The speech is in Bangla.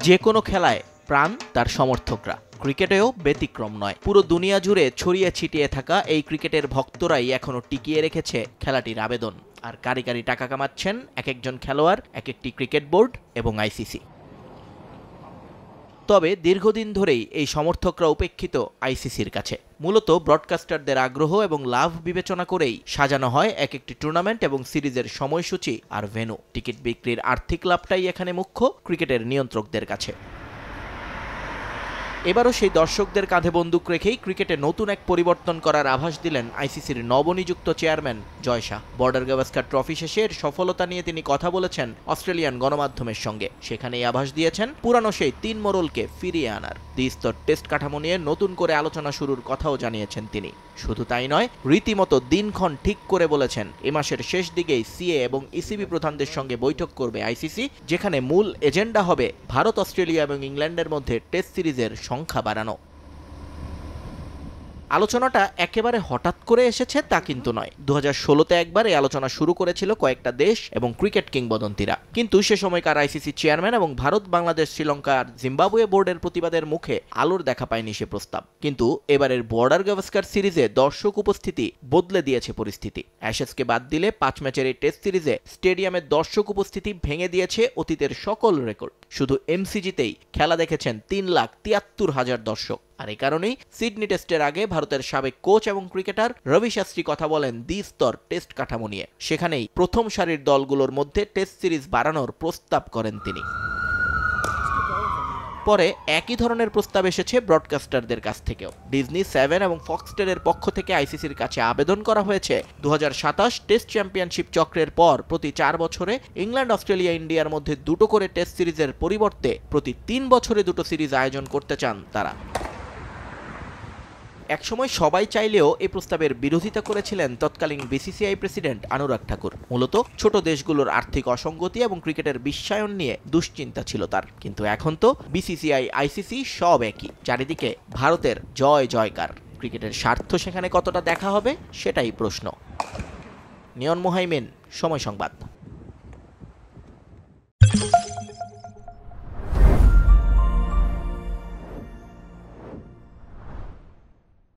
যে কোনো খেলায় প্রাণ তার সমর্থকরা, ক্রিকেটেও ব্যতিক্রম নয়। পুরো দুনিয়া জুড়ে ছড়িয়ে ছিটিয়ে থাকা এই ক্রিকেটের ভক্তরাই এখনো টিকিয়ে রেখেছে খেলাটির আবেদন। আর কারি কারি টাকা কামাচ্ছেন এক একজন খেলোয়াড়, এক একটি ক্রিকেট বোর্ড এবং আইসিসি। তবে দীর্ঘদিন ধরেই এই সমর্থকরা উপেক্ষিত আইসিসির কাছে। মূলত ব্রডকাস্টারদের আগ্রহ এবং লাভ বিবেচনা করেই সাজানো হয় এক একটি টুর্নামেন্ট এবং সিরিজের সময়সূচি আর ভেন্যু। টিকিট বিক্রির আর্থিক লাভটাই এখানে মুখ্য ক্রিকেটের নিয়ন্ত্রকদের কাছে। এবারও সেই দর্শকদের কাঁধে বন্দুক রেখেই ক্রিকেটে নতুন এক পরিবর্তন করার আভাস দিলেন আইসিসির নবনিযুক্ত চেয়ারম্যান জয় শাহ। বর্ডার গাভাস্কার ট্রফি শেষের সফলতা নিয়ে তিনি কথা বলেছেন অস্ট্রেলিয়ান গণমাধ্যমের সঙ্গে। সেখানেই আভাস দিয়েছেন পুরানো সেই ৩ মোড়লকে ফিরিয়ে আনার, দ্বিস্তর টেস্ট কাঠামো নিয়ে নতুন করে আলোচনা শুরুর কথাও জানিয়েছেন তিনি। শুধু তাই নয়, রীতিমতো দিনক্ষণ ঠিক করে বলেছেন এ মাসের শেষ দিকেই সিএ এবং ইসিবি প্রধানদের সঙ্গে বৈঠক করবে আইসিসি, যেখানে মূল এজেন্ডা হবে ভারত, অস্ট্রেলিয়া এবং ইংল্যান্ডের মধ্যে টেস্ট সিরিজের সংখ্যা বাড়ানো। আলোচনাটা একেবারে হঠাৎ করে এসেছে তা কিন্তু নয়। 2016-তে একবার এই আলোচনা শুরু করেছিল কয়েকটা দেশ এবং ক্রিকেট কিংবদন্তিরা, কিন্তু সে সময়কার আইসিসি চেয়ারম্যান এবং ভারত, বাংলাদেশ, শ্রীলঙ্কা আর জিম্বাবুয়ে বোর্ডের প্রতিবাদের মুখে আলোর দেখা পায়নি সে প্রস্তাব। কিন্তু এবারের বর্ডার গাভাস্কার সিরিজে দর্শক উপস্থিতি বদলে দিয়েছে পরিস্থিতি। অ্যাশেজকে বাদ দিলে 5 ম্যাচের এই টেস্ট সিরিজে স্টেডিয়ামের দর্শক উপস্থিতি ভেঙে দিয়েছে অতীতের সকল রেকর্ড। শুধু এমসিজিতেই খেলা দেখেছেন 3,73,000 দর্শক। আর এই কারণেই সিডনি টেস্টের আগে ভারতের সাবেক কোচ এবং ক্রিকেটার রবি শাস্ত্রী কথা বলেন দ্বিস্তর টেস্ট কাঠামো নিয়ে। সেখানেই প্রথম সারির দলগুলোর মধ্যে টেস্ট সিরিজ বাড়ানোর প্রস্তাব করেন তিনি। পরে একই ধরনের প্রস্তাব এসেছে ব্রডকাস্টারদের কাছ থেকেও। ডিজনি, 7 এবং ফক্সটেলের পক্ষ থেকে আইসিসির কাছে আবেদন করা হয়েছে 2027 টেস্ট চ্যাম্পিয়নশিপ চক্রের পর প্রতি 4 বছরে ইংল্যান্ড, অস্ট্রেলিয়া, ইন্ডিয়ার মধ্যে 2টো করে টেস্ট সিরিজের পরিবর্তে প্রতি 3 বছরে 2টো সিরিজ আয়োজন করতে চান তারা। একসময় সবাই চাইলেও এই প্রস্তাবের বিরোধিতা করেছিলেন তৎকালীন বিসিসিআই প্রেসিডেন্ট অনুরাগ ঠাকুর। মূলত ছোট দেশগুলোর আর্থিক অসঙ্গতি এবং ক্রিকেটের বিশ্বায়ন নিয়ে দুশ্চিন্তা ছিল তার। কিন্তু এখন তো বিসিসিআই, আইসিসি সব একই। চারিদিকে ভারতের জয় জয়কার। ক্রিকেটের স্বার্থ সেখানে কতটা দেখা হবে সেটাই প্রশ্ন। নিয়ন মোহাইমিন, সময় সংবাদ।